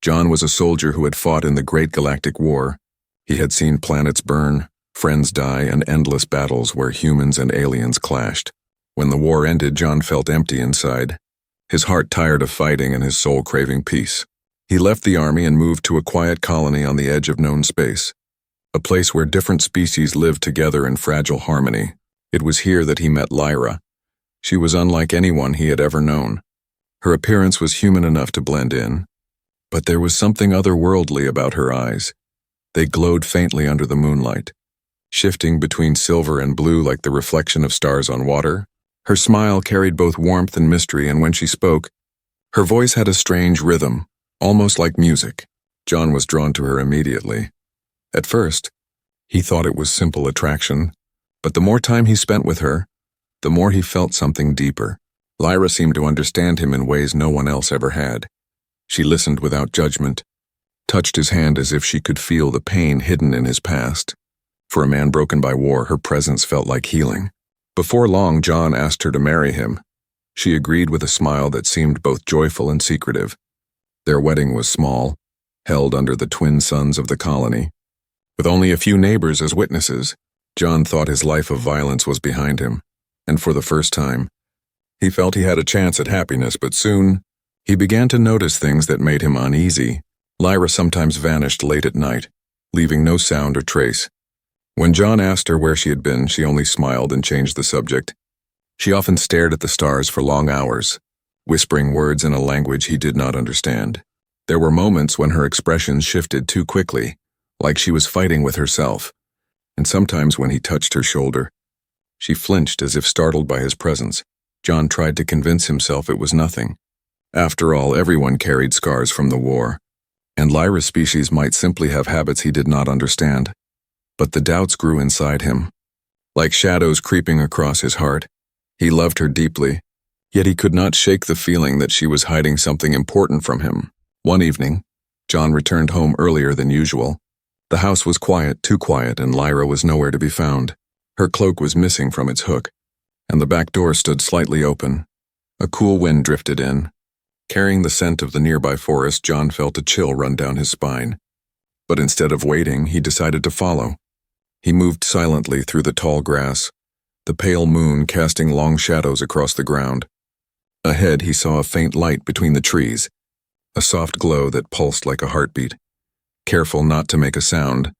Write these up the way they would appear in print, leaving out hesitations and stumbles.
John was a soldier who had fought in the Great Galactic War. He had seen planets burn, friends die, and endless battles where humans and aliens clashed. When the war ended, John felt empty inside, his heart tired of fighting and his soul craving peace. He left the army and moved to a quiet colony on the edge of known space, a place where different species lived together in fragile harmony. It was here that he met Lyra. She was unlike anyone he had ever known. Her appearance was human enough to blend in, but there was something otherworldly about her eyes. They glowed faintly under the moonlight, shifting between silver and blue like the reflection of stars on water. Her smile carried both warmth and mystery, and when she spoke, her voice had a strange rhythm, almost like music. John was drawn to her immediately. At first, he thought it was simple attraction, but the more time he spent with her, the more he felt something deeper. Lyra seemed to understand him in ways no one else ever had. She listened without judgment, touched his hand as if she could feel the pain hidden in his past. For a man broken by war, her presence felt like healing. Before long, John asked her to marry him. She agreed with a smile that seemed both joyful and secretive. Their wedding was small, held under the twin suns of the colony. With only a few neighbors as witnesses, John thought his life of violence was behind him, and for the first time, he felt he had a chance at happiness, but soon, he began to notice things that made him uneasy. Lyra sometimes vanished late at night, leaving no sound or trace. When John asked her where she had been, she only smiled and changed the subject. She often stared at the stars for long hours, whispering words in a language he did not understand. There were moments when her expressions shifted too quickly, like she was fighting with herself, and sometimes when he touched her shoulder, she flinched as if startled by his presence. John tried to convince himself it was nothing. After all, everyone carried scars from the war, and Lyra's species might simply have habits he did not understand. But the doubts grew inside him, like shadows creeping across his heart. He loved her deeply, yet he could not shake the feeling that she was hiding something important from him. One evening, John returned home earlier than usual. The house was quiet, too quiet, and Lyra was nowhere to be found. Her cloak was missing from its hook, and the back door stood slightly open. A cool wind drifted in. Carrying the scent of the nearby forest, John felt a chill run down his spine. But instead of waiting, he decided to follow. He moved silently through the tall grass, the pale moon casting long shadows across the ground. Ahead, he saw a faint light between the trees, a soft glow that pulsed like a heartbeat. Careful not to make a sound,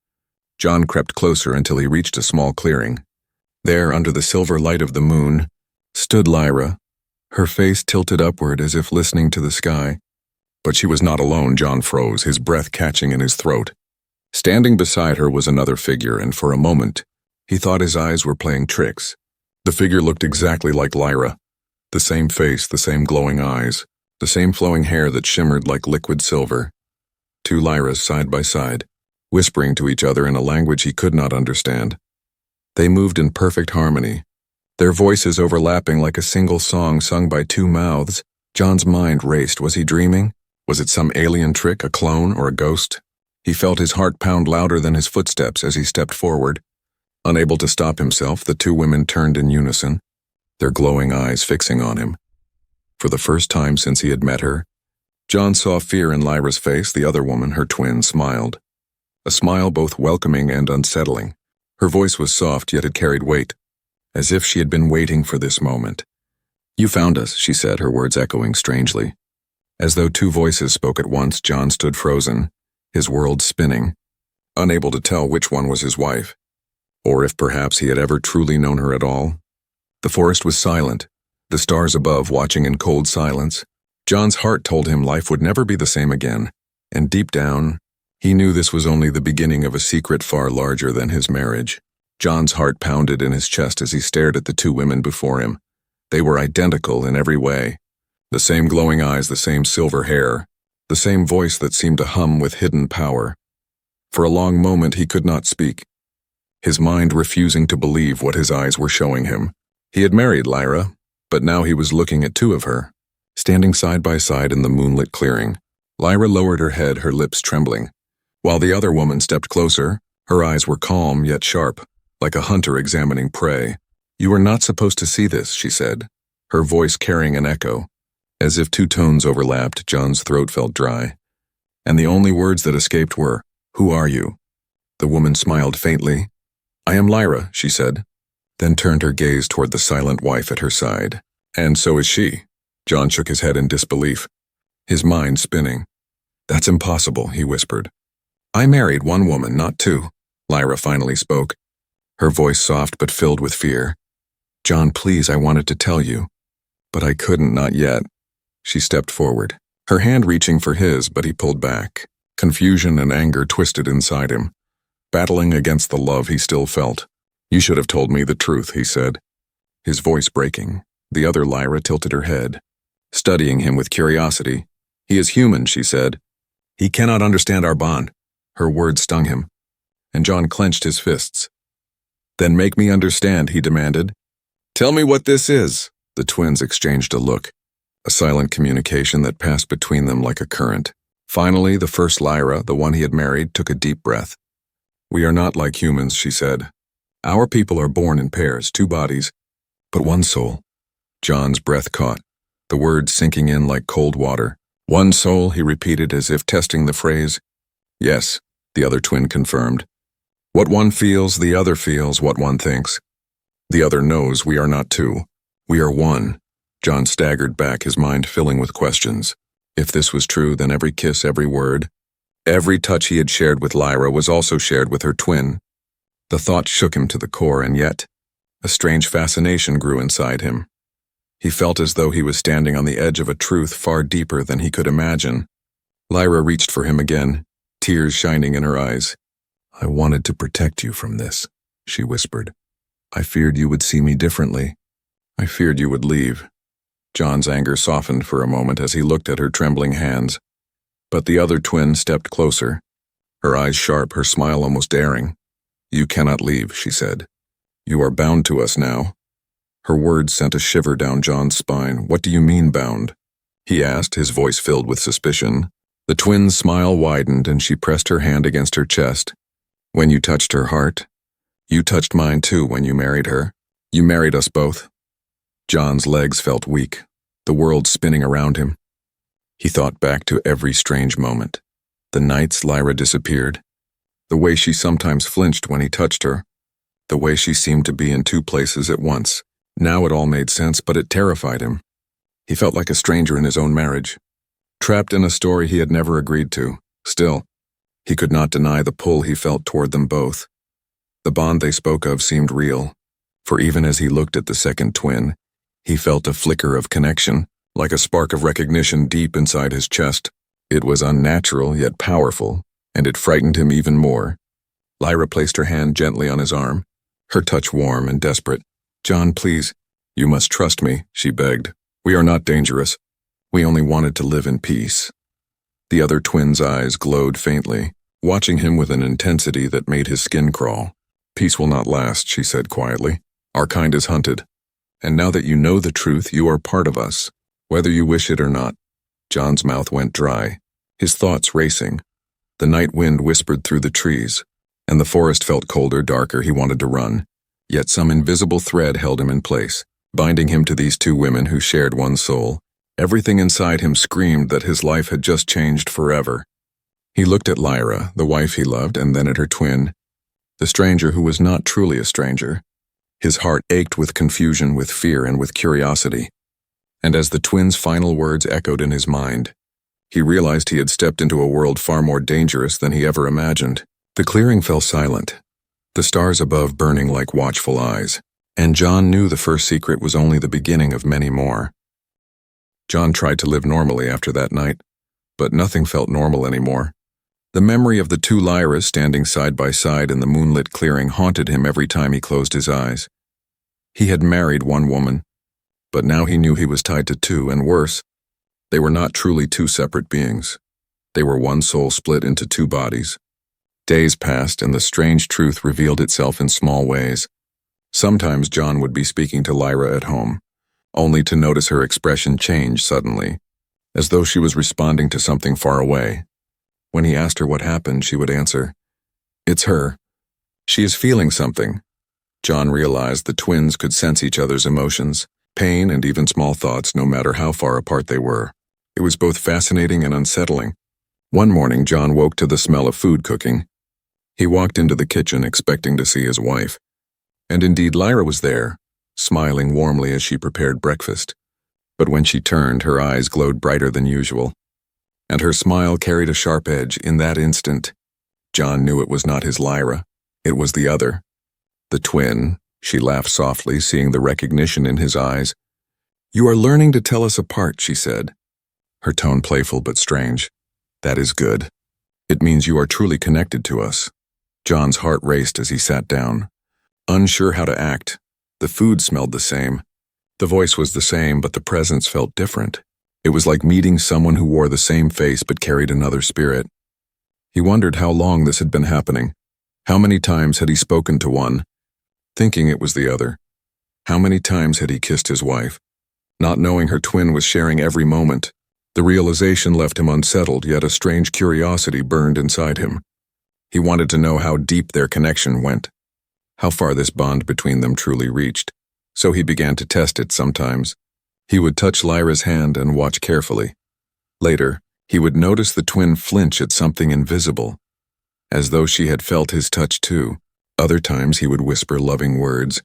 John crept closer until he reached a small clearing. There, under the silver light of the moon, stood Lyra, her face tilted upward as if listening to the sky. But she was not alone. John froze, his breath catching in his throat. Standing beside her was another figure, and for a moment, he thought his eyes were playing tricks. The figure looked exactly like Lyra. The same face, the same glowing eyes, the same flowing hair that shimmered like liquid silver. Two Lyras side by side, whispering to each other in a language he could not understand. They moved in perfect harmony, their voices overlapping like a single song sung by two mouths. John's mind raced. Was he dreaming? Was it some alien trick, a clone, or a ghost? He felt his heart pound louder than his footsteps as he stepped forward. Unable to stop himself, the two women turned in unison, their glowing eyes fixing on him. For the first time since he had met her, John saw fear in Lyra's face. The other woman, her twin, smiled. A smile both welcoming and unsettling. Her voice was soft, yet it carried weight, as if she had been waiting for this moment. "You found us," she said, her words echoing strangely. As though two voices spoke at once, John stood frozen, his world spinning, unable to tell which one was his wife, or if perhaps he had ever truly known her at all. The forest was silent, the stars above watching in cold silence. John's heart told him life would never be the same again, and deep down, he knew this was only the beginning of a secret far larger than his marriage. John's heart pounded in his chest as he stared at the two women before him. They were identical in every way. The same glowing eyes, the same silver hair, the same voice that seemed to hum with hidden power. For a long moment he could not speak, his mind refusing to believe what his eyes were showing him. He had married Lyra, but now he was looking at two of her, standing side by side in the moonlit clearing. Lyra lowered her head, her lips trembling, while the other woman stepped closer. Her eyes were calm yet sharp, like a hunter examining prey. "You are not supposed to see this," she said, her voice carrying an echo. As if two tones overlapped, John's throat felt dry. and the only words that escaped were, "Who are you?" The woman smiled faintly. "I am Lyra," she said, then turned her gaze toward the silent wife at her side. "And so is she." John shook his head in disbelief, his mind spinning. "That's impossible," he whispered. "I married one woman, not two," Lyra finally spoke, her voice soft but filled with fear. "John, please, I wanted to tell you. But I couldn't, not yet." She stepped forward, her hand reaching for his, but he pulled back. Confusion and anger twisted inside him, battling against the love he still felt. "You should have told me the truth," he said, his voice breaking. The other Lyra tilted her head, studying him with curiosity. "He is human," she said. "He cannot understand our bond." Her words stung him, and John clenched his fists. "Then make me understand," he demanded. "Tell me what this is." The twins exchanged a look, a silent communication that passed between them like a current. Finally, the first Lyra, the one he had married, took a deep breath. "We are not like humans," she said. "Our people are born in pairs, two bodies, but one soul." John's breath caught, the words sinking in like cold water. "One soul," he repeated as if testing the phrase. "Yes," the other twin confirmed. "What one feels, the other feels. What one thinks, the other knows. We are not two. We are one." John staggered back, his mind filling with questions. If this was true, then every kiss, every word, every touch he had shared with Lyra was also shared with her twin. The thought shook him to the core, and yet a strange fascination grew inside him. He felt as though he was standing on the edge of a truth far deeper than he could imagine. Lyra reached for him again, tears shining in her eyes. "I wanted to protect you from this," she whispered. "I feared you would see me differently. I feared you would leave." John's anger softened for a moment as he looked at her trembling hands. But the other twin stepped closer, her eyes sharp, her smile almost daring. "You cannot leave," she said. "You are bound to us now." Her words sent a shiver down John's spine. "What do you mean, bound?" he asked, his voice filled with suspicion. The twin's smile widened and she pressed her hand against her chest. "When you touched her heart, you touched mine too when you married her. You married us both." John's legs felt weak, the world spinning around him. He thought back to every strange moment. The nights Lyra disappeared, the way she sometimes flinched when he touched her, the way she seemed to be in two places at once. Now it all made sense, but it terrified him. He felt like a stranger in his own marriage, trapped in a story he had never agreed to. Still, he could not deny the pull he felt toward them both. The bond they spoke of seemed real, for even as he looked at the second twin, he felt a flicker of connection, like a spark of recognition deep inside his chest. It was unnatural yet powerful, and it frightened him even more. Lyra placed her hand gently on his arm, her touch warm and desperate. "John, please, you must trust me," she begged. "We are not dangerous. We only wanted to live in peace." The other twin's eyes glowed faintly, watching him with an intensity that made his skin crawl. "Peace will not last," she said quietly. "Our kind is hunted. And now that you know the truth, you are part of us, whether you wish it or not." John's mouth went dry, his thoughts racing. The night wind whispered through the trees, and the forest felt colder, darker. He wanted to run, yet some invisible thread held him in place, binding him to these two women who shared one soul. Everything inside him screamed that his life had just changed forever. He looked at Lyra, the wife he loved, and then at her twin, the stranger who was not truly a stranger. His heart ached with confusion, with fear, and with curiosity. And as the twins' final words echoed in his mind, he realized he had stepped into a world far more dangerous than he ever imagined. The clearing fell silent, the stars above burning like watchful eyes, and John knew the first secret was only the beginning of many more. John tried to live normally after that night, but nothing felt normal anymore. The memory of the two Lyras standing side by side in the moonlit clearing haunted him every time he closed his eyes. He had married one woman, but now he knew he was tied to two, and worse, they were not truly two separate beings. They were one soul split into two bodies. Days passed, and the strange truth revealed itself in small ways. Sometimes John would be speaking to Lyra at home, only to notice her expression change suddenly, as though she was responding to something far away. When he asked her what happened, she would answer, "It's her. She is feeling something." John realized the twins could sense each other's emotions, pain, and even small thoughts, no matter how far apart they were. It was both fascinating and unsettling. One morning, John woke to the smell of food cooking. He walked into the kitchen expecting to see his wife. And indeed, Lyra was there, smiling warmly as she prepared breakfast. But when she turned, her eyes glowed brighter than usual. And her smile carried a sharp edge. In that instant, John knew it was not his Lyra. It was the other. The twin. She laughed softly, seeing the recognition in his eyes. "You are learning to tell us apart," she said, her tone playful but strange. "That is good. It means you are truly connected to us." John's heart raced as he sat down, unsure how to act. The food smelled the same. The voice was the same, but the presence felt different. It was like meeting someone who wore the same face but carried another spirit. He wondered how long this had been happening. How many times had he spoken to one, thinking it was the other? How many times had he kissed his wife, not knowing her twin was sharing every moment? The realization left him unsettled, yet a strange curiosity burned inside him. He wanted to know how deep their connection went, how far this bond between them truly reached. So he began to test it sometimes. He would touch Lyra's hand and watch carefully. Later, he would notice the twin flinch at something invisible, as though she had felt his touch too. Other times he would whisper loving words,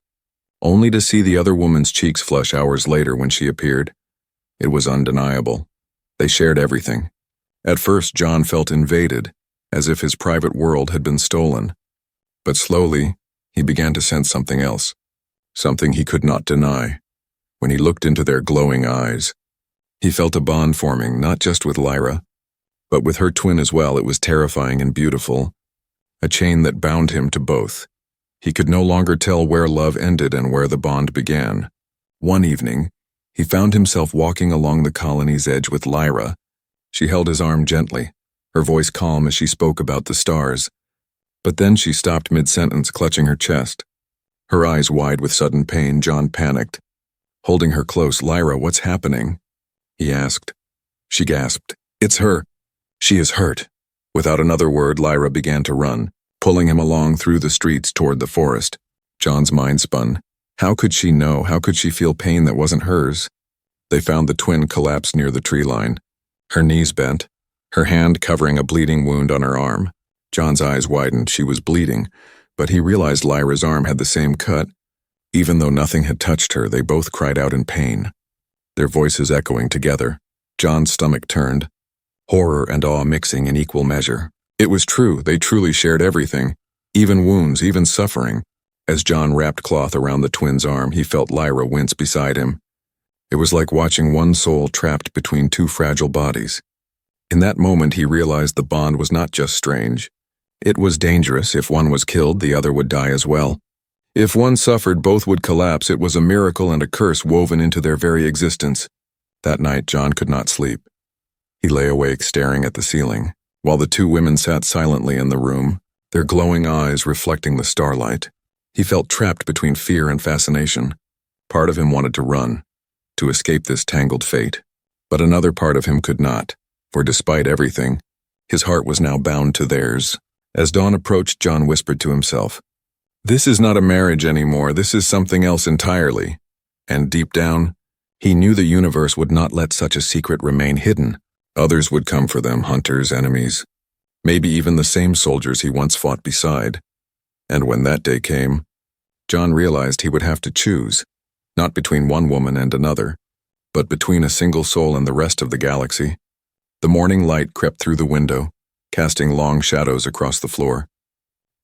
only to see the other woman's cheeks flush hours later when she appeared. It was undeniable. They shared everything. At first, John felt invaded, as if his private world had been stolen. But slowly, he began to sense something else, something he could not deny. When he looked into their glowing eyes, he felt a bond forming, not just with Lyra, but with her twin as well. It was terrifying and beautiful, a chain that bound him to both. He could no longer tell where love ended and where the bond began. One evening, he found himself walking along the colony's edge with Lyra. She held his arm gently, her voice calm as she spoke about the stars. But then she stopped mid-sentence, clutching her chest. Her eyes wide with sudden pain. John panicked. Holding her close, "Lyra, what's happening?" he asked. She gasped. "It's her. She is hurt." Without another word, Lyra began to run, pulling him along through the streets toward the forest. John's mind spun. How could she know? How could she feel pain that wasn't hers? They found the twin collapsed near the tree line, her knees bent, her hand covering a bleeding wound on her arm. John's eyes widened. She was bleeding, but he realized Lyra's arm had the same cut. Even though nothing had touched her, they both cried out in pain, their voices echoing together. John's stomach turned, horror and awe mixing in equal measure. It was true. They truly shared everything, even wounds, even suffering. As John wrapped cloth around the twin's arm, he felt Lyra wince beside him. It was like watching one soul trapped between two fragile bodies. In that moment, he realized the bond was not just strange. It was dangerous. If one was killed, the other would die as well. If one suffered, both would collapse. It was a miracle and a curse woven into their very existence. That night, John could not sleep. He lay awake, staring at the ceiling, while the two women sat silently in the room, their glowing eyes reflecting the starlight. He felt trapped between fear and fascination. Part of him wanted to run, to escape this tangled fate. But another part of him could not, for despite everything, his heart was now bound to theirs. As dawn approached, John whispered to himself, "This is not a marriage anymore. This is something else entirely." And deep down, he knew the universe would not let such a secret remain hidden. Others would come for them, hunters, enemies, maybe even the same soldiers he once fought beside. And when that day came, John realized he would have to choose, not between one woman and another, but between a single soul and the rest of the galaxy. The morning light crept through the window, casting long shadows across the floor.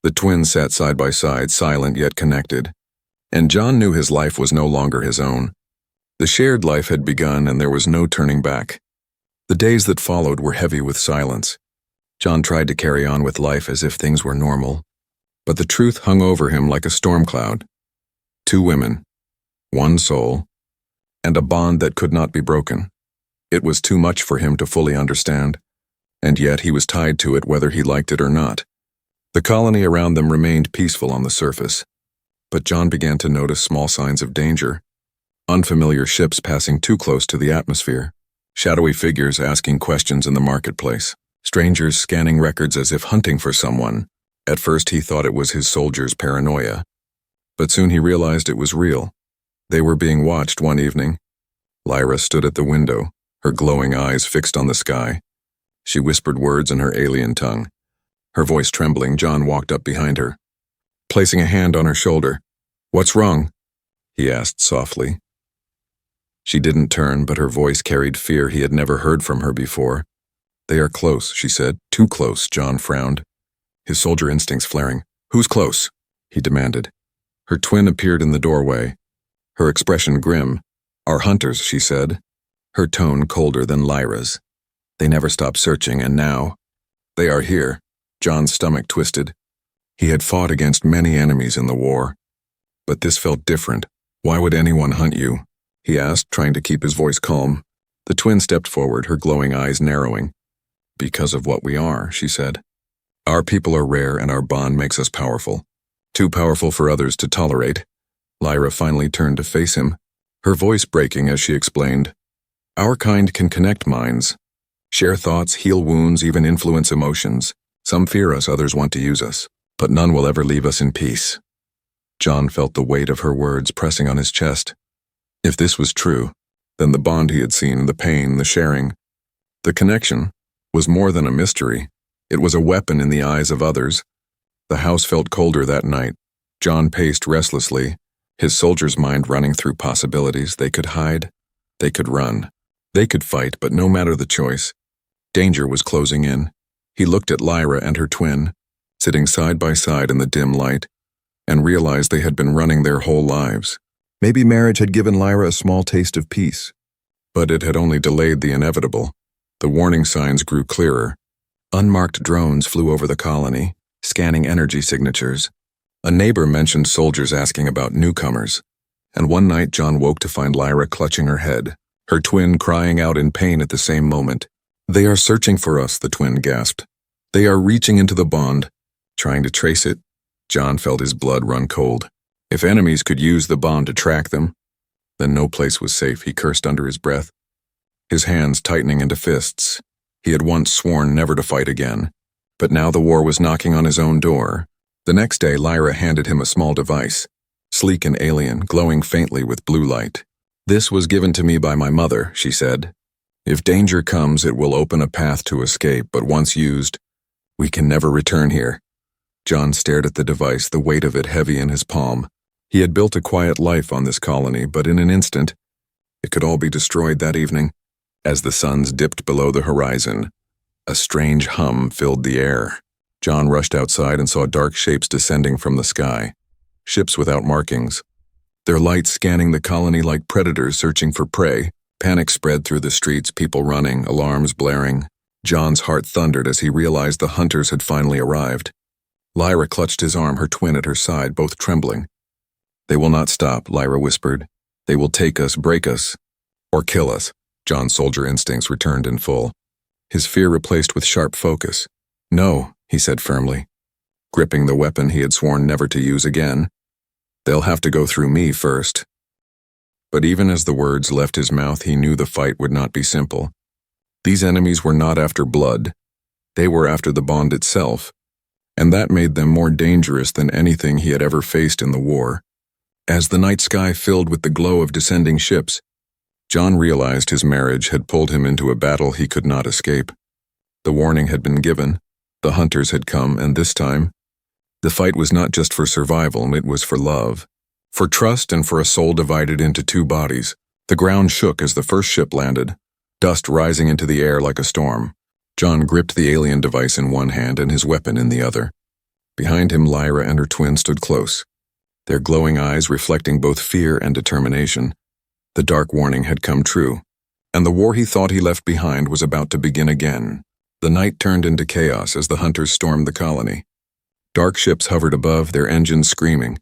The twins sat side by side, silent yet connected, and John knew his life was no longer his own. The shared life had begun, and there was no turning back. The days that followed were heavy with silence. John tried to carry on with life as if things were normal, but the truth hung over him like a storm cloud. Two women, one soul, and a bond that could not be broken. It was too much for him to fully understand, and yet he was tied to it whether he liked it or not. The colony around them remained peaceful on the surface, but John began to notice small signs of danger. Unfamiliar ships passing too close to the atmosphere, shadowy figures asking questions in the marketplace, strangers scanning records as if hunting for someone. At first he thought it was his soldiers' paranoia, but soon he realized it was real. They were being watched one evening. Lyra stood at the window, her glowing eyes fixed on the sky. She whispered words in her alien tongue. Her voice trembling, John walked up behind her. Placing a hand on her shoulder. "What's wrong?" he asked softly. She didn't turn, but her voice carried fear he had never heard from her before. "They are close," she said. "Too close," John frowned, his soldier instincts flaring. "Who's close?" he demanded. Her twin appeared in the doorway, her expression grim. "Our hunters," she said, her tone colder than Lyra's. "They never stopped searching, and now they are here." John's stomach twisted. He had fought against many enemies in the war, but this felt different. "Why would anyone hunt you?" he asked, trying to keep his voice calm. The twin stepped forward, her glowing eyes narrowing. "Because of what we are," she said. "Our people are rare, and our bond makes us powerful. Too powerful for others to tolerate." Lyra finally turned to face him, her voice breaking as she explained. "Our kind can connect minds, share thoughts, heal wounds, even influence emotions. Some fear us, others want to use us, but none will ever leave us in peace." John felt the weight of her words pressing on his chest. If this was true, then the bond he had seen, the pain, the sharing, the connection, was more than a mystery. It was a weapon in the eyes of others. The house felt colder that night. John paced restlessly, his soldier's mind running through possibilities. They could hide, they could run, they could fight, but no matter the choice, danger was closing in. He looked at Lyra and her twin, sitting side by side in the dim light, and realized they had been running their whole lives. Maybe marriage had given Lyra a small taste of peace, but it had only delayed the inevitable. The warning signs grew clearer. Unmarked drones flew over the colony, scanning energy signatures. A neighbor mentioned soldiers asking about newcomers, and one night John woke to find Lyra clutching her head, her twin crying out in pain at the same moment. "They are searching for us," the twin gasped. "They are reaching into the bond, trying to trace it." John felt his blood run cold. If enemies could use the bond to track them, then no place was safe, he cursed under his breath, his hands tightening into fists. He had once sworn never to fight again, but now the war was knocking on his own door. The next day, Lyra handed him a small device, sleek and alien, glowing faintly with blue light. "This was given to me by my mother," she said. "If danger comes, it will open a path to escape, but once used, we can never return here." John stared at the device, the weight of it heavy in his palm. He had built a quiet life on this colony, but in an instant, it could all be destroyed that evening. As the suns dipped below the horizon, a strange hum filled the air. John rushed outside and saw dark shapes descending from the sky, ships without markings, their lights scanning the colony like predators searching for prey. Panic spread through the streets, people running, alarms blaring. John's heart thundered as he realized the hunters had finally arrived. Lyra clutched his arm, her twin at her side, both trembling. "They will not stop," Lyra whispered. "They will take us, break us, or kill us." John's soldier instincts returned in full, his fear replaced with sharp focus. "No," he said firmly, gripping the weapon he had sworn never to use again. "They'll have to go through me first." But even as the words left his mouth, he knew the fight would not be simple. These enemies were not after blood. They were after the bond itself, and that made them more dangerous than anything he had ever faced in the war. As the night sky filled with the glow of descending ships, John realized his marriage had pulled him into a battle he could not escape. The warning had been given, the hunters had come, and this time, the fight was not just for survival, it was for love, for trust, and for a soul divided into two bodies. The ground shook as the first ship landed, dust rising into the air like a storm. John gripped the alien device in one hand and his weapon in the other. Behind him, Lyra and her twin stood close, their glowing eyes reflecting both fear and determination. The dark warning had come true, and the war he thought he left behind was about to begin again. The night turned into chaos as the hunters stormed the colony. Dark ships hovered above, their engines screaming,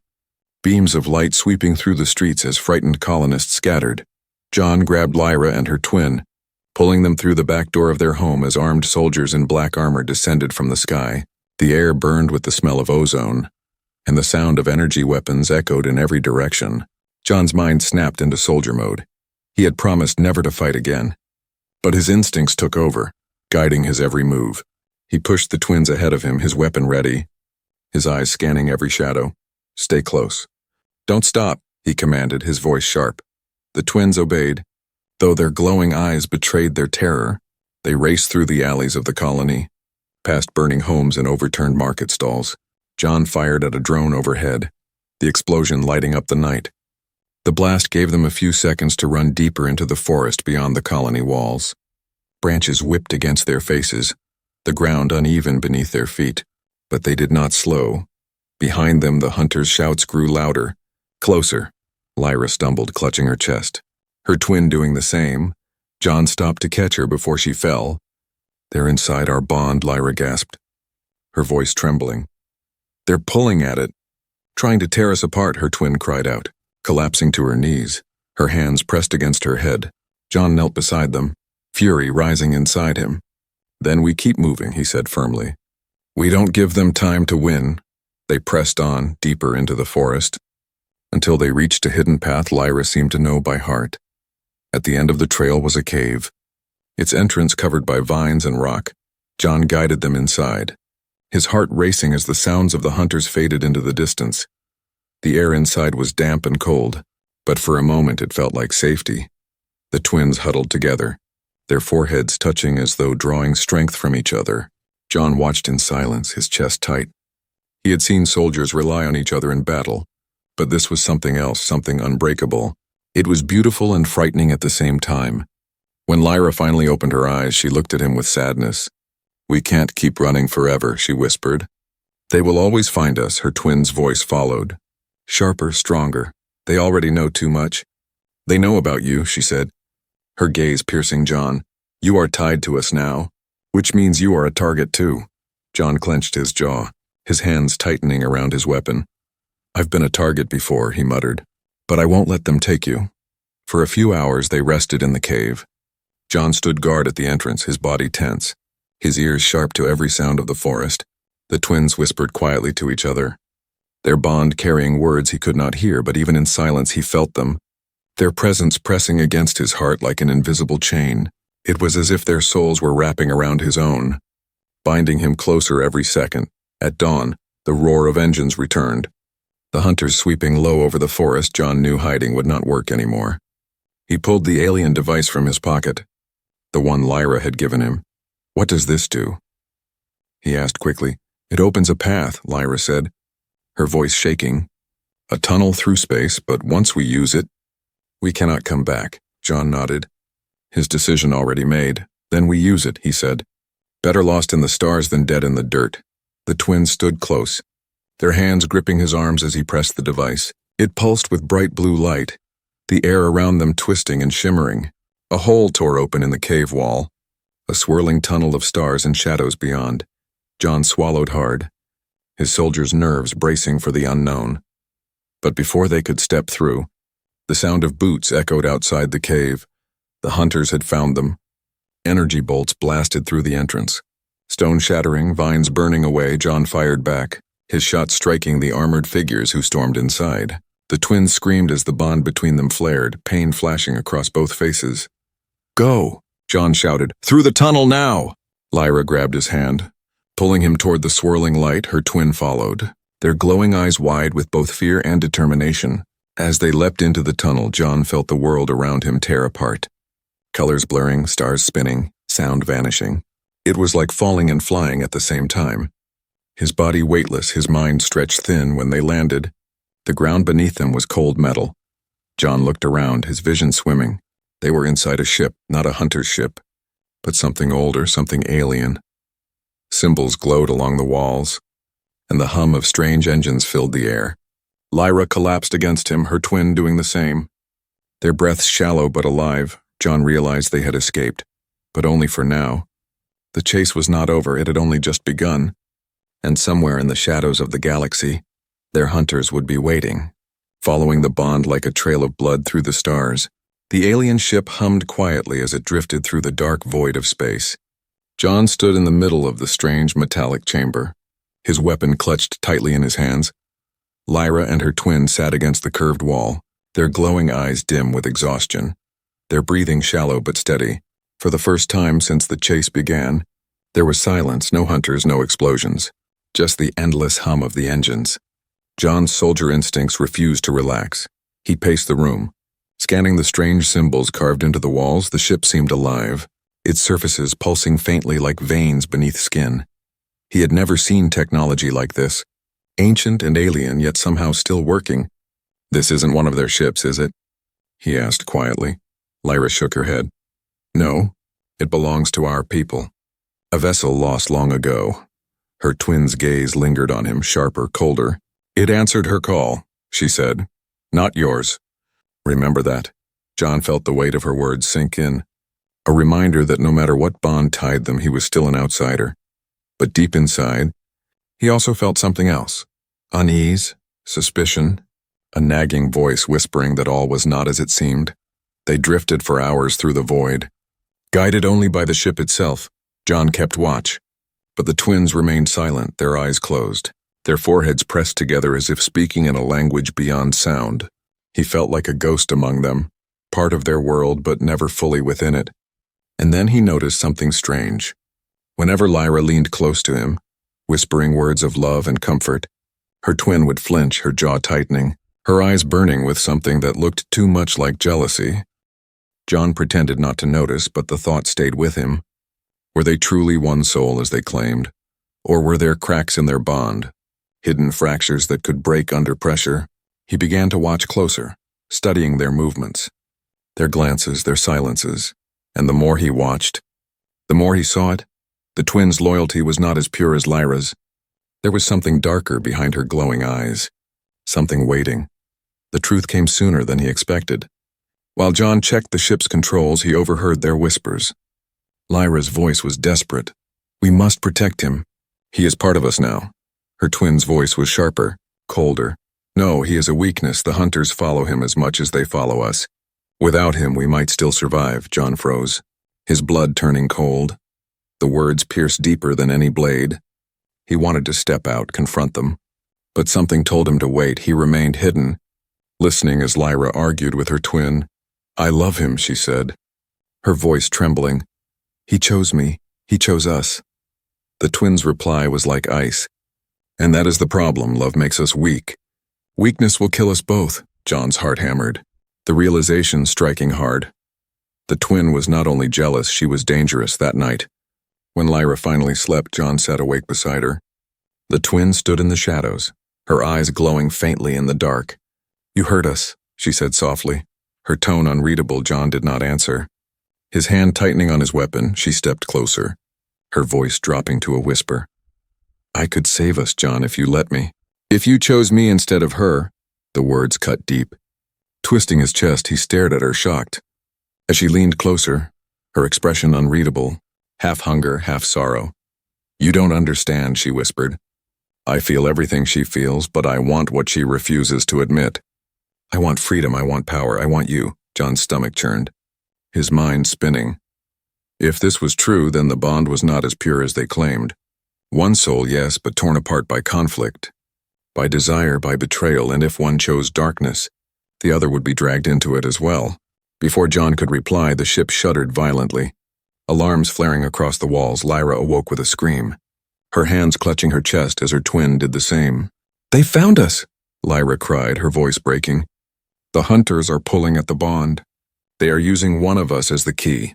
beams of light sweeping through the streets as frightened colonists scattered. John grabbed Lyra and her twin, pulling them through the back door of their home as armed soldiers in black armor descended from the sky. The air burned with the smell of ozone, and the sound of energy weapons echoed in every direction. John's mind snapped into soldier mode. He had promised never to fight again, but his instincts took over, guiding his every move. He pushed the twins ahead of him, his weapon ready, his eyes scanning every shadow. "Stay close." "Don't stop," he commanded, his voice sharp. The twins obeyed, though their glowing eyes betrayed their terror. They raced through the alleys of the colony, past burning homes and overturned market stalls. John fired at a drone overhead, the explosion lighting up the night. The blast gave them a few seconds to run deeper into the forest beyond the colony walls. Branches whipped against their faces, the ground uneven beneath their feet, but they did not slow. Behind them, the hunters' shouts grew louder, closer. Lyra stumbled, clutching her chest. Her twin doing the same. John stopped to catch her before she fell. "They're inside our bond," Lyra gasped, her voice trembling. "They're pulling at it, trying to tear us apart," her twin cried out, collapsing to her knees, her hands pressed against her head. John knelt beside them, fury rising inside him. "Then we keep moving," he said firmly. "We don't give them time to win." They pressed on, deeper into the forest, until they reached a hidden path Lyra seemed to know by heart. At the end of the trail was a cave, its entrance covered by vines and rock. John guided them inside, his heart racing as the sounds of the hunters faded into the distance. The air inside was damp and cold, but for a moment it felt like safety. The twins huddled together, their foreheads touching as though drawing strength from each other. John watched in silence, his chest tight. He had seen soldiers rely on each other in battle, but this was something else, something unbreakable. It was beautiful and frightening at the same time. When Lyra finally opened her eyes, she looked at him with sadness. "We can't keep running forever," she whispered. "They will always find us," her twin's voice followed. Sharper, stronger. "They already know too much." "They know about you," she said, her gaze piercing John. "You are tied to us now, which means you are a target too." John clenched his jaw, his hands tightening around his weapon. "I've been a target before," he muttered, "but I won't let them take you." For a few hours they rested in the cave. John stood guard at the entrance, his body tense, his ears sharp to every sound of the forest. The twins whispered quietly to each other, their bond carrying words he could not hear, but even in silence he felt them, their presence pressing against his heart like an invisible chain. It was as if their souls were wrapping around his own, binding him closer every second. At dawn, the roar of engines returned. The hunters sweeping low over the forest. John knew hiding would not work anymore. He pulled the alien device from his pocket, the one Lyra had given him. "What does this do?" he asked quickly. "It opens a path," Lyra said, her voice shaking. "A tunnel through space, but once we use it, we cannot come back." John nodded, his decision already made. "Then we use it," he said. "Better lost in the stars than dead in the dirt." The twins stood close, their hands gripping his arms as he pressed the device. It pulsed with bright blue light, the air around them twisting and shimmering. A hole tore open in the cave wall, a swirling tunnel of stars and shadows beyond. John swallowed hard, his soldiers' nerves bracing for the unknown. But before they could step through, the sound of boots echoed outside the cave. The hunters had found them. Energy bolts blasted through the entrance. Stone shattering, vines burning away, John fired back, his shot striking the armored figures who stormed inside. The twins screamed as the bond between them flared, pain flashing across both faces. "Go!" John shouted. "Through the tunnel now!" Lyra grabbed his hand, pulling him toward the swirling light. Her twin followed, their glowing eyes wide with both fear and determination. As they leapt into the tunnel, John felt the world around him tear apart. Colors blurring, stars spinning, sound vanishing. It was like falling and flying at the same time. His body weightless, his mind stretched thin. When they landed, the ground beneath them was cold metal. John looked around, his vision swimming. They were inside a ship, not a hunter's ship, but something older, something alien. Symbols glowed along the walls, and the hum of strange engines filled the air. Lyra collapsed against him, her twin doing the same. Their breaths shallow but alive. John realized they had escaped, but only for now. The chase was not over, it had only just begun, and somewhere in the shadows of the galaxy, their hunters would be waiting, following the bond like a trail of blood through the stars. The alien ship hummed quietly as it drifted through the dark void of space. John stood in the middle of the strange metallic chamber, his weapon clutched tightly in his hands. Lyra and her twin sat against the curved wall, their glowing eyes dim with exhaustion, their breathing shallow but steady. For the first time since the chase began, there was silence, no hunters, no explosions, just the endless hum of the engines. John's soldier instincts refused to relax. He paced the room, scanning the strange symbols carved into the walls. The ship seemed alive, its surfaces pulsing faintly like veins beneath skin. He had never seen technology like this, ancient and alien yet somehow still working. "This isn't one of their ships, is it?" he asked quietly. Lyra shook her head. "No, it belongs to our people. A vessel lost long ago." Her twin's gaze lingered on him, sharper, colder. "It answered her call," she said. "Not yours. Remember that." John felt the weight of her words sink in. A reminder that no matter what bond tied them, he was still an outsider. But deep inside, he also felt something else. Unease, suspicion, a nagging voice whispering that all was not as it seemed. They drifted for hours through the void. Guided only by the ship itself, John kept watch. But the twins remained silent, their eyes closed, their foreheads pressed together as if speaking in a language beyond sound. He felt like a ghost among them, part of their world but never fully within it. And then he noticed something strange. Whenever Lyra leaned close to him, whispering words of love and comfort, her twin would flinch, her jaw tightening, her eyes burning with something that looked too much like jealousy. John pretended not to notice, but the thought stayed with him. Were they truly one soul as they claimed? Or were there cracks in their bond, hidden fractures that could break under pressure? He began to watch closer, studying their movements, their glances, their silences, and the more he watched, the more he saw it. The twins' loyalty was not as pure as Lyra's. There was something darker behind her glowing eyes, something waiting. The truth came sooner than he expected. While John checked the ship's controls, he overheard their whispers. Lyra's voice was desperate. "We must protect him. He is part of us now." Her twin's voice was sharper, colder. "No, he is a weakness. The hunters follow him as much as they follow us. Without him, we might still survive." John froze, his blood turning cold. The words pierced deeper than any blade. He wanted to step out, confront them. But something told him to wait. He remained hidden, listening as Lyra argued with her twin. "I love him," she said, her voice trembling. "He chose me. He chose us." The twins' reply was like ice. "And that is the problem. Love makes us weak. Weakness will kill us both." John's heart hammered, the realization striking hard. The twin was not only jealous, she was dangerous that night. When Lyra finally slept, John sat awake beside her. The twin stood in the shadows, her eyes glowing faintly in the dark. "You hurt us," she said softly. Her tone unreadable. John did not answer. His hand tightening on his weapon, she stepped closer, her voice dropping to a whisper. "I could save us, John, if you let me. If you chose me instead of her." The words cut deep. Twisting his chest, he stared at her, shocked. As she leaned closer, her expression unreadable, half hunger, half sorrow. "You don't understand," she whispered. "I feel everything she feels, but I want what she refuses to admit. I want freedom, I want power, I want you." John's stomach churned, his mind spinning. If this was true, then the bond was not as pure as they claimed. One soul, yes, but torn apart by conflict, by desire, by betrayal, and if one chose darkness, the other would be dragged into it as well. Before John could reply, the ship shuddered violently. Alarms flaring across the walls, Lyra awoke with a scream, her hands clutching her chest as her twin did the same. "They found us!" Lyra cried, her voice breaking. "The hunters are pulling at the bond. They are using one of us as the key."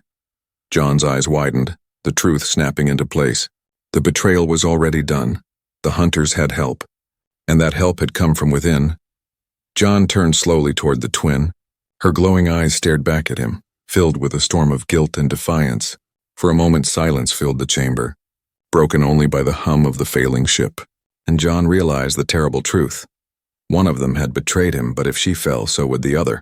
John's eyes widened, the truth snapping into place. The betrayal was already done. The hunters had help, and that help had come from within. John turned slowly toward the twin. Her glowing eyes stared back at him, filled with a storm of guilt and defiance. For a moment, silence filled the chamber, broken only by the hum of the failing ship. And John realized the terrible truth. One of them had betrayed him, but if she fell, so would the other.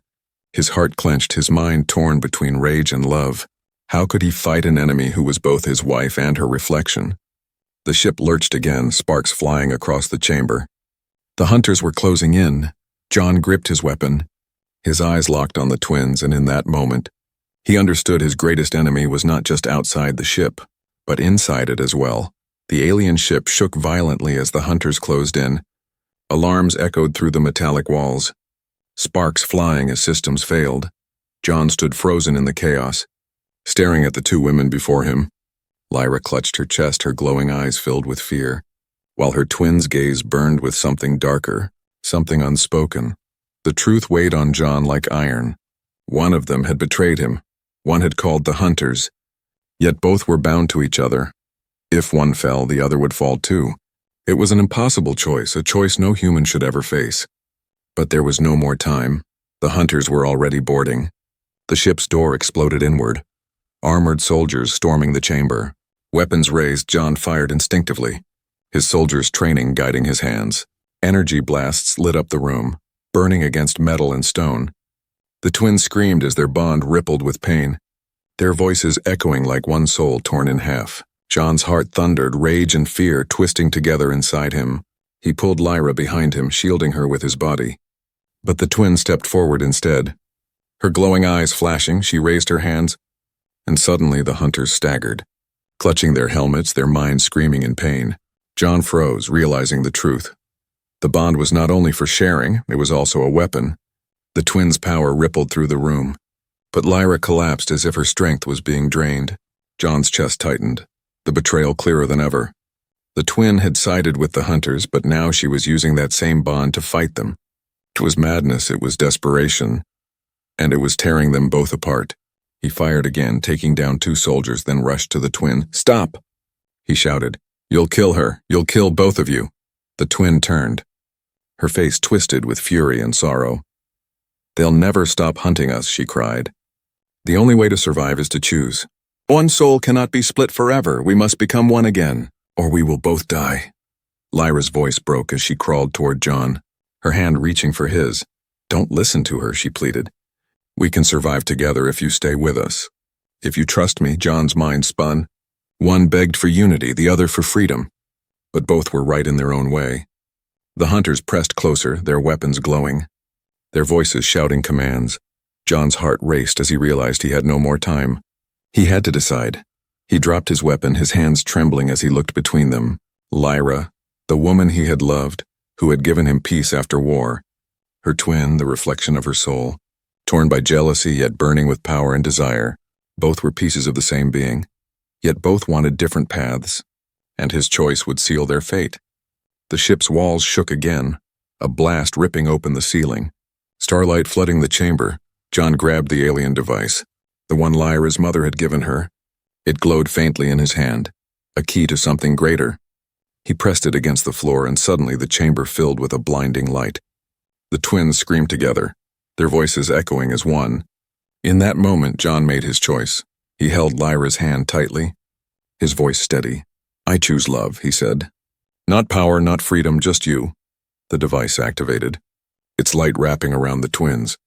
His heart clenched, his mind torn between rage and love. How could he fight an enemy who was both his wife and her reflection? The ship lurched again, sparks flying across the chamber. The hunters were closing in. John gripped his weapon, his eyes locked on the twins, and in that moment, he understood his greatest enemy was not just outside the ship, but inside it as well. The alien ship shook violently as the hunters closed in. Alarms echoed through the metallic walls, sparks flying as systems failed. John stood frozen in the chaos, staring at the two women before him. Lyra clutched her chest, her glowing eyes filled with fear, while her twin's gaze burned with something darker, something unspoken. The truth weighed on John like iron. One of them had betrayed him. One had called the hunters. Yet both were bound to each other. If one fell, the other would fall too. It was an impossible choice, a choice no human should ever face. But there was no more time. The hunters were already boarding. The ship's door exploded inward. Armored soldiers storming the chamber. Weapons raised, John fired instinctively, his soldiers' training guiding his hands. Energy blasts lit up the room, burning against metal and stone. The twins screamed as their bond rippled with pain, their voices echoing like one soul torn in half. John's heart thundered, rage and fear twisting together inside him. He pulled Lyra behind him, shielding her with his body. But the twin stepped forward instead. Her glowing eyes flashing, she raised her hands, and suddenly the hunters staggered, clutching their helmets, their minds screaming in pain. John froze, realizing the truth. The bond was not only for sharing, it was also a weapon. The twins' power rippled through the room, but Lyra collapsed as if her strength was being drained. John's chest tightened, the betrayal clearer than ever. The twin had sided with the hunters, but now she was using that same bond to fight them. It was madness, it was desperation, and it was tearing them both apart. He fired again, taking down 2 soldiers, then rushed to the twin. "Stop!" he shouted. "You'll kill her. You'll kill both of you." The twin turned, her face twisted with fury and sorrow. "They'll never stop hunting us," she cried. "The only way to survive is to choose. One soul cannot be split forever. We must become one again, or we will both die." Lyra's voice broke as she crawled toward John, her hand reaching for his. "Don't listen to her," she pleaded. "We can survive together if you stay with us. If you trust me." John's mind spun. One begged for unity, the other for freedom. But both were right in their own way. The hunters pressed closer, their weapons glowing, their voices shouting commands. John's heart raced as he realized he had no more time. He had to decide. He dropped his weapon, his hands trembling as he looked between them. Lyra, the woman he had loved, who had given him peace after war. Her twin, the reflection of her soul. Torn by jealousy, yet burning with power and desire. Both were pieces of the same being. Yet both wanted different paths, and his choice would seal their fate. The ship's walls shook again, a blast ripping open the ceiling. Starlight flooding the chamber, John grabbed the alien device, the one Lyra's mother had given her. It glowed faintly in his hand, a key to something greater. He pressed it against the floor, and suddenly the chamber filled with a blinding light. The twins screamed together, their voices echoing as one. In that moment, John made his choice. He held Lyra's hand tightly, his voice steady. "I choose love," he said. "Not power, not freedom, just you." The device activated, its light wrapping around the twins,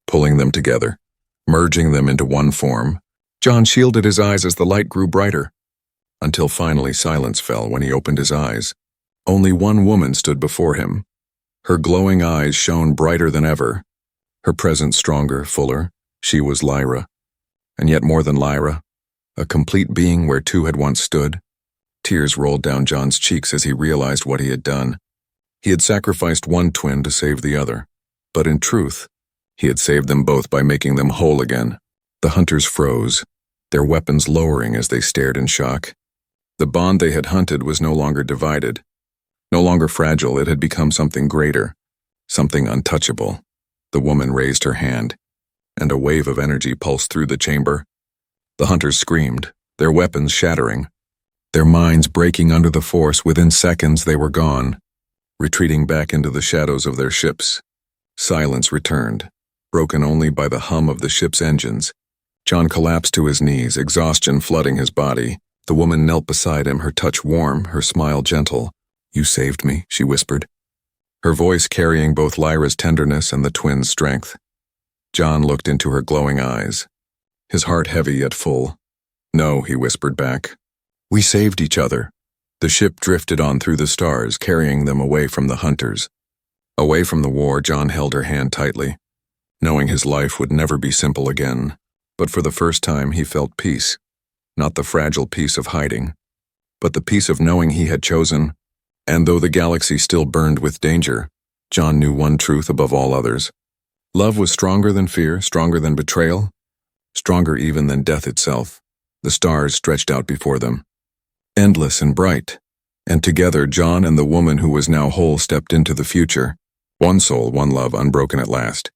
pulling them together, merging them into one form. John shielded his eyes as the light grew brighter, until finally silence fell when he opened his eyes. Only one woman stood before him. Her glowing eyes shone brighter than ever, her presence stronger, fuller. She was Lyra. And yet more than Lyra, a complete being where two had once stood. Tears rolled down John's cheeks as he realized what he had done. He had sacrificed one twin to save the other, but in truth, he had saved them both by making them whole again. The hunters froze, their weapons lowering as they stared in shock. The bond they had hunted was no longer divided, no longer fragile. It had become something greater, something untouchable. The woman raised her hand, and a wave of energy pulsed through the chamber. The hunters screamed, their weapons shattering, their minds breaking under the force. Within seconds they were gone, retreating back into the shadows of their ships. Silence returned, broken only by the hum of the ship's engines. John collapsed to his knees, exhaustion flooding his body. The woman knelt beside him, her touch warm, her smile gentle. "You saved me," she whispered, her voice carrying both Lyra's tenderness and the twins' strength. John looked into her glowing eyes, his heart heavy yet full. "No," he whispered back. "We saved each other." The ship drifted on through the stars, carrying them away from the hunters. Away from the war, John held her hand tightly, knowing his life would never be simple again. But for the first time he felt peace, not the fragile peace of hiding, but the peace of knowing he had chosen. And though the galaxy still burned with danger, John knew one truth above all others. Love was stronger than fear, stronger than betrayal, stronger even than death itself. The stars stretched out before them, endless and bright, and together John and the woman who was now whole stepped into the future. One soul, one love, unbroken at last.